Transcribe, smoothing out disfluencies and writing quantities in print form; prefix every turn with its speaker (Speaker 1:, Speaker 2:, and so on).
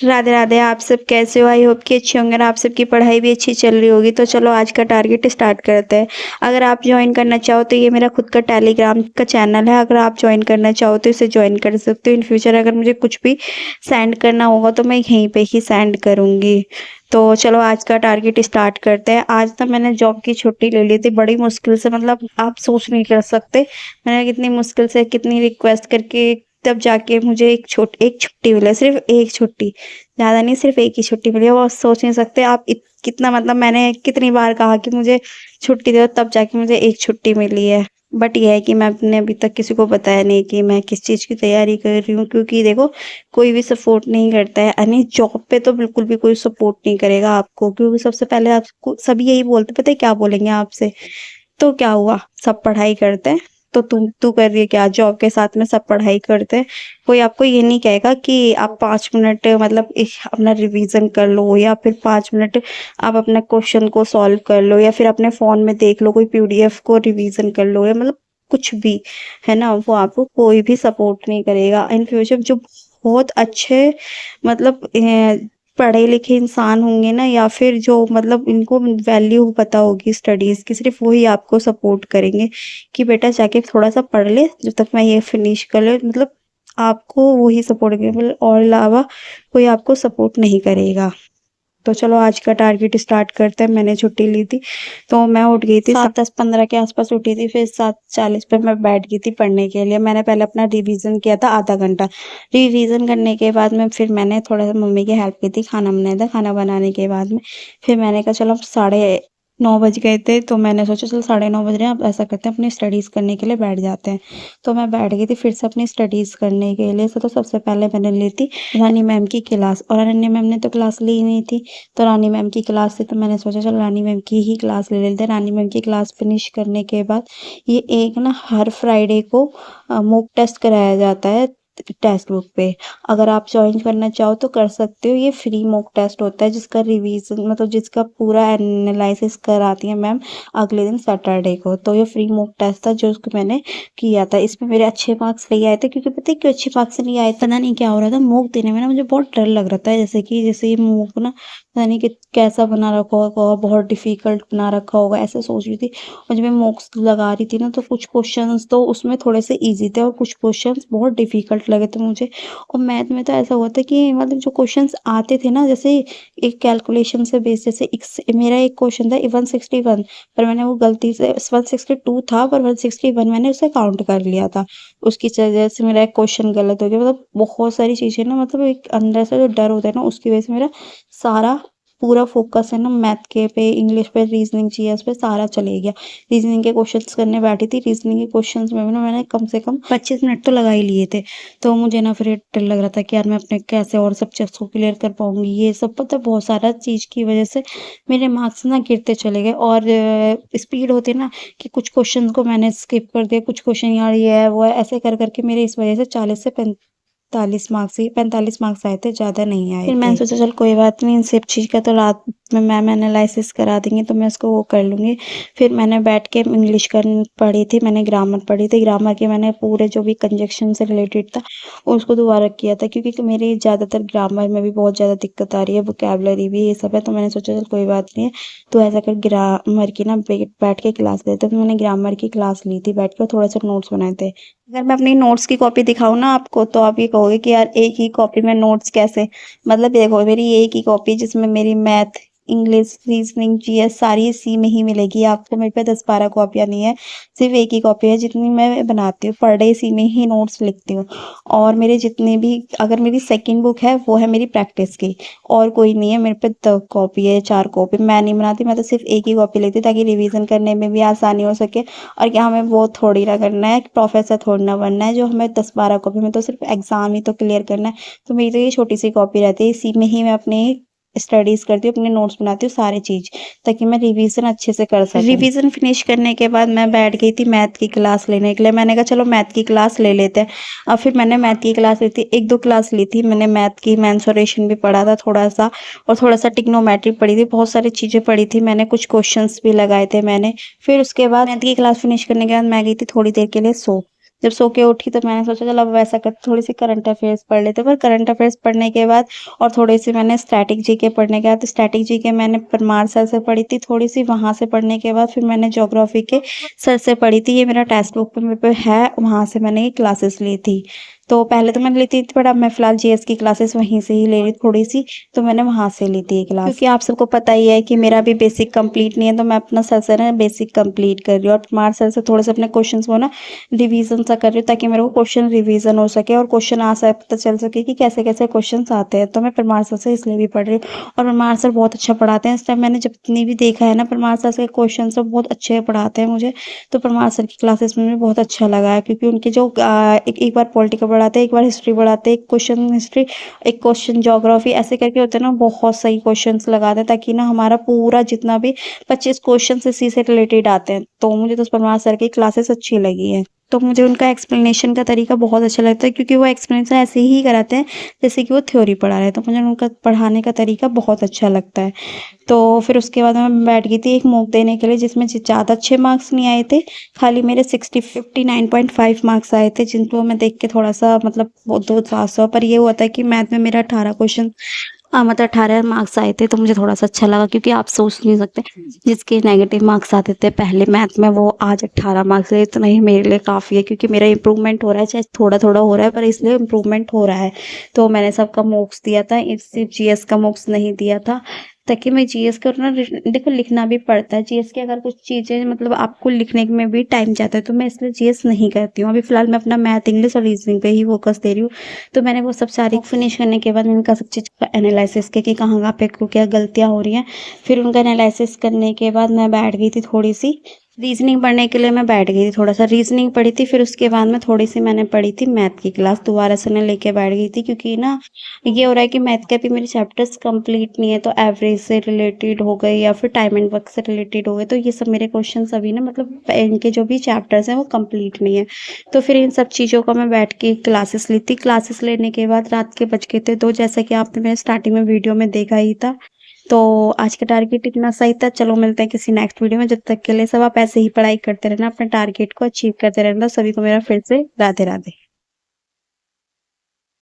Speaker 1: राधे राधे। आप सब कैसे हो? आई होप कि अच्छे होंगे और आप सबकी पढ़ाई भी अच्छी चल रही होगी। तो चलो आज का टारगेट स्टार्ट करते हैं। अगर आप ज्वाइन करना चाहो तो ये मेरा खुद का टेलीग्राम का चैनल है। अगर आप ज्वाइन करना चाहो तो इसे ज्वाइन कर सकते हो। इन फ्यूचर अगर मुझे कुछ भी सेंड करना होगा तो मैं यहीं पे ही सेंड करूँगी। तो चलो आज का टारगेट स्टार्ट करते हैं। आज तो मैंने जॉब की छुट्टी ले ली थी बड़ी मुश्किल से, मतलब आप सोच नहीं कर सकते मैंने कितनी मुश्किल से कितनी रिक्वेस्ट करके तब जाके मुझे एक छुट्टी मिला, सिर्फ एक छुट्टी, ज़्यादा नहीं, सिर्फ एक ही छुट्टी मिली है। वो सोच नहीं सकते आप कितना, मतलब मैंने कितनी बार कहा कि मुझे छुट्टी दो, तब जाके मुझे एक छुट्टी मिली है। बट ये है कि मैंने अभी तक किसी को बताया नहीं कि मैं किस चीज़ की तैयारी कर रही हूँ, क्योंकि देखो कोई भी सपोर्ट नहीं करता है। यानी जॉब पे तो बिल्कुल भी कोई सपोर्ट नहीं करेगा आपको, क्योंकि सबसे पहले आपको सभी यही बोलते, पता है क्या बोलेंगे आपसे? तो क्या हुआ, सब पढ़ाई करते हैं, तो तू कर रही है क्या? जॉब के साथ में सब पढ़ाई करते हैं। कोई आपको ये नहीं कहेगा कि आप 5 मिनट मतलब अपना रिवीजन कर लो, या फिर 5 मिनट आप अपने क्वेश्चन को सॉल्व कर लो, या फिर अपने फोन में देख लो, कोई पीडीएफ को रिवीजन कर लो, या मतलब कुछ भी, है ना। वो आपको कोई भी सपोर्ट नहीं करेगा। इन फ्यूचर जो बहुत अच्छे, मतलब पढ़े लिखे इंसान होंगे ना, या फिर जो मतलब इनको वैल्यू पता होगी स्टडीज़ की, सिर्फ वही आपको सपोर्ट करेंगे कि बेटा जाके थोड़ा सा पढ़ ले जब तक मैं ये फिनिश कर ले, मतलब आपको वही सपोर्ट करेंगे, मतलब और अलावा कोई आपको सपोर्ट नहीं करेगा। तो चलो आज का टारगेट स्टार्ट करते हैं। मैंने छुट्टी ली थी तो मैं उठ गई थी 7:10-15 के आसपास उठी थी, फिर 7:40 पे मैं बैठ गई थी पढ़ने के लिए। मैंने पहले अपना रिवीजन किया था आधा घंटा। रिवीजन करने के बाद में फिर मैंने थोड़ा सा मम्मी की हेल्प की थी, खाना बनाया था। खाना बनाने के बाद में फिर मैंने कहा चलो अब 9:30 बज गए थे, तो मैंने सोचा चलो 9:30 बज रहे हैं, अब ऐसा करते हैं अपनी स्टडीज़ करने के लिए बैठ जाते हैं। तो मैं बैठ गई थी फिर से अपनी स्टडीज़ करने के लिए। तो सबसे पहले मैंने ली थी रानी मैम की क्लास, और रानी मैम ने तो क्लास ली ही नहीं थी। तो रानी मैम की क्लास थी, तो मैंने सोचा चलो रानी मैम की ही क्लास ले लेते हैं। रानी मैम की क्लास फिनिश करने के बाद ये एक ना हर फ्राइडे को मॉक टेस्ट कराया जाता है टेक्स्ट बुक पे। अगर आप ज्वाइन करना चाहो तो कर सकते हो। ये फ्री मॉक टेस्ट होता है जिसका रिवीजन, मतलब जिसका पूरा एनालिसिस कराती है मैम अगले दिन सैटरडे को। तो ये फ्री मॉक टेस्ट था जो उसको मैंने किया था। इसमें मेरे अच्छे मार्क्स नहीं आए थे, क्योंकि पता है क्यों अच्छे मार्क्स नहीं आए? पता नहीं क्या हो रहा था, मॉक देने में ना मुझे बहुत डर लग रहा था, जैसे ये मॉक ना पता नहीं कि कैसा बना रखा होगा, बहुत डिफिकल्ट बना रखा होगा, ऐसे सोच रही थी। और जब मैं मॉक्स लगा रही थी ना, तो कुछ क्वेश्चंस तो उसमें थोड़े से इजी थे और कुछ क्वेश्चंस बहुत डिफिकल्ट लगे थे मुझे। और मैथ में तो ऐसा हुआ था कि मतलब जो क्वेश्चंस आते थे ना, जैसे एक कैलकुलेशन से बेस, जैसे मेरा एक क्वेश्चन था 161, पर मैंने वो गलती से 162 था, पर 161 मैंने उसे काउंट कर लिया था। उसकी वजह से मेरा एक क्वेश्चन गलत हो गया। मतलब बहुत सारी चीज़ें ना, मतलब एक अंदर से जो डर होता है ना, उसकी वजह से मेरा सारा पूरा फोकस है ना मैथ के पे, इंग्लिश पे, रीजनिंग, जीएस पे सारा चले गया। रीजनिंग के क्वेश्चंस करने बैठी थी, रीजनिंग के क्वेश्चंस में भी ना मैंने कम से कम 25 मिनट तो लगा ही लिए थे। तो मुझे ना फिर डर लग रहा था कि यार मैं अपने कैसे और सब्जेक्ट्स को क्लियर कर पाऊंगी, ये सब पता बहुत सारा चीज़ की वजह से मेरे मार्क्स ना गिरते चले गए। और स्पीड होती है ना कि कुछ क्वेश्चन को मैंने स्किप कर दिया, कुछ क्वेश्चन यार ये है वो है, ऐसे कर करके मेरे इस वजह से 40 से 45 मार्क्स आए थे, ज़्यादा नहीं आए। फिर मैंने सोचा चल कोई बात नहीं, इन सब चीज़ का तो रात में मैम एनालिसिस करा देंगे तो मैं उसको वो कर लूँगी। फिर मैंने बैठ के इंग्लिश पढ़ी थी, मैंने ग्रामर पढ़ी थी। ग्रामर के मैंने पूरे जो भी कंजक्शन से रिलेटेड था उसको दोबारा किया था, क्योंकि मेरी ज़्यादातर ग्रामर में भी बहुत ज़्यादा दिक्कत आ रही है, वोकैबलरी भी ये सब है। तो मैंने सोचा चल कोई बात नहीं है, तो ऐसा कर ग्रामर की ना बैठ के क्लास लेते। तो मैंने ग्रामर की क्लास ली थी बैठ कर, थोड़ा सा नोट्स बनाए थे। अगर मैं अपनी नोट्स की कॉपी दिखाऊँ ना आपको, तो आप ये कहोगे कि यार एक ही कॉपी में नोट्स कैसे? मतलब देखो मेरी एक ही कॉपी जिसमें मेरी मैथ, इंग्लिश, रीजनिंग, जीएस सारी इसी में ही मिलेगी आपको। मेरे पे 10-12 कॉपियाँ नहीं है, सिर्फ एक ही कॉपी है जितनी मैं बनाती हूँ पर डे, इसी में ही नोट्स लिखती हूँ। और मेरे जितने भी, अगर मेरी सेकंड बुक है वो है मेरी प्रैक्टिस की, और कोई नहीं है मेरे पे। 2 कॉपी है, 4 कॉपी मैं नहीं बनाती, मैं तो सिर्फ एक ही कॉपी लेती हूँ ताकि रिवीजन करने में भी आसानी हो सके। और क्या हमें वो थोड़ी ना करना है, प्रोफेसर थोड़ी ना बनना है जो हमें 10-12 कॉपी में, तो सिर्फ एग्जाम ही तो क्लियर करना है। तो मेरी तो ये छोटी सी कॉपी रहती है, इसी में ही मैं अपनी स्टडीज करती हूँ, अपने नोट्स बनाती हूँ सारी चीज, ताकि मैं रिवीजन अच्छे से कर सकूँ। रिवीजन फिनिश करने के बाद मैं बैठ गई थी मैथ की क्लास लेने के लिए। मैंने कहा चलो मैथ की क्लास ले लेते हैं। अब फिर मैंने मैथ की क्लास ली थी, 1-2 क्लास ली थी मैंने मैथ की। मेंसुरेशन भी पढ़ा था थोड़ा सा, और थोड़ा सा ट्रिग्नोमेट्री पढ़ी थी, बहुत सारी चीजें पढ़ी थी मैंने, कुछ क्वेश्चंस भी लगाए थे मैंने। फिर उसके बाद मैथ की क्लास फिनिश करने के बाद मैं गई थी थोड़ी देर के लिए सो। जब सो के उठी तो मैंने सोचा चलो अब वैसा कर थोड़ी सी करंट अफेयर्स पढ़ लेते हैं। पर करंट अफेयर्स पढ़ने के बाद और थोड़ी सी मैंने स्टैटिक जीके पढ़ने के बाद स्टैटिक जीके मैंने परमार सर से पढ़ी थी थोड़ी सी, वहाँ से पढ़ने के बाद फिर मैंने ज्योग्राफी के सर से पढ़ी थी। ये मेरा टेक्स्ट बुक में पे है, वहाँ से मैंने ये क्लासेस ली थी। तो पहले तो मैंने ली थी बट अब मैं फ़िलहाल जीएस की क्लासेस वहीं से ही ले रही थोड़ी सी, तो मैंने वहाँ से ली थी ये क्लास। क्योंकि आप सबको पता ही है कि मेरा भी बेसिक कंप्लीट नहीं है, तो मैं अपना सर से ना बेसिक कंप्लीट कर रही हूँ और परमार सर से थोड़े से अपने क्वेश्चंस को ना रिवीजन सा कर रही हूँ ताकि मेरे को क्वेश्चन रिवीजन हो सके और क्वेश्चन आंसर पता चल सके कि कैसे कैसे क्वेश्चंस आते हैं। तो मैं परमार सर से इसलिए भी पढ़ रही हूँ और परमार सर बहुत अच्छा पढ़ाते हैं। इस टाइम मैंने जितनी भी देखा है ना परमार सर के क्वेश्चन सब बहुत अच्छे पढ़ाते हैं मुझे। तो परमार सर की क्लासेस में भी बहुत अच्छा लगा है क्योंकि उनके जो एक बार पॉलिटिकल पढ़ाते हैं, एक बार हिस्ट्री पढ़ाते हैं, एक क्वेश्चन हिस्ट्री, एक क्वेश्चन ज्योग्राफी, ऐसे करके होते हैं ना, बहुत सही क्वेश्चंस लगाते हैं ताकि ना हमारा पूरा जितना भी 25 क्वेश्चन इसी से रिलेटेड आते हैं। तो मुझे तो परमार सर की क्लासेस अच्छी लगी है। तो मुझे उनका एक्सप्लेनेशन का तरीका बहुत अच्छा लगता है क्योंकि वो एक्सप्लेनेशन ऐसे ही कराते हैं जैसे कि वो थ्योरी पढ़ा रहे हैं। तो मुझे उनका पढ़ाने का तरीका बहुत अच्छा लगता है। तो फिर उसके बाद मैं बैठ गई थी एक मॉक देने के लिए जिसमें ज़्यादा अच्छे मार्क्स नहीं आए थे, खाली मेरे 59.5 मार्क्स आए थे, जिनको मैं देख के थोड़ा-सा मतलब वो 2 पास हुआ। पर ये हुआ था कि मैथ में मेरा 18 क्वेश्चन मतलब 18 मार्क्स आए थे, तो मुझे थोड़ा-सा अच्छा लगा क्योंकि आप सोच नहीं सकते जिसके नेगेटिव मार्क्स आते थे पहले मैथ में वो आज 18 मार्क्स ले, इतना ही मेरे लिए काफ़ी है क्योंकि मेरा इम्प्रूवमेंट हो रहा है, चाहे थोड़ा-थोड़ा हो रहा है पर इसलिए इम्प्रूवमेंट हो रहा है। तो मैंने सबका मॉक्स दिया था, सिर्फ जीएस का मॉक्स नहीं दिया था ताकि मैं जीएस का ना देखो लिखना भी पड़ता है। जीएस की अगर कुछ चीज़ें मतलब आपको लिखने में भी टाइम जाता है तो मैं इसलिए जीएस नहीं करती हूँ। अभी फ़िलहाल मैं अपना मैथ, इंग्लिश और रीज़निंग पे ही फ़ोकस दे रही हूँ। तो मैंने वो सब सारी फिनिश करने के बाद मैंने उनका सब चीज़ का एनालिसिस किया कि कहाँ-कहाँ पे को क्या गलतियाँ हो रही हैं। फिर उनका एनालिसिस करने के बाद मैं बैठ गई थी थोड़ी-सी रीज़निंग पढ़ने के लिए मैं बैठ गई थी थोड़ा-सा रीज़निंग पढ़ी थी, फिर उसके बाद में थोड़ी-सी मैंने पढ़ी थी मैथ की क्लास दोबारा से मैं लेके बैठ गई थी क्योंकि ना ये हो रहा है कि मैथ के भी मेरे चैप्टर्स कंप्लीट नहीं है, तो एवरेज से रिलेटेड हो गए या फिर टाइम एंड वर्क से रिलेटेड हो गए, तो ये सब मेरे क्वेश्चंस अभी ना मतलब इनके जो भी चैप्टर्स हैं वो कंप्लीट नहीं है। तो फिर इन सब चीज़ों का मैं बैठ के क्लासेस ली थी। क्लासेस लेने के बाद रात के बज गए थे 2 जैसा कि आपने मेरे स्टार्टिंग में वीडियो में देखा ही था। तो आज का टारगेट इतना सही था। चलो मिलते हैं किसी नेक्स्ट वीडियो में। जब तक के लिए सब आप ऐसे ही पढ़ाई करते रहना, अपने टारगेट को अचीव करते रहना। सभी को मेरा फिर से राधे-राधे।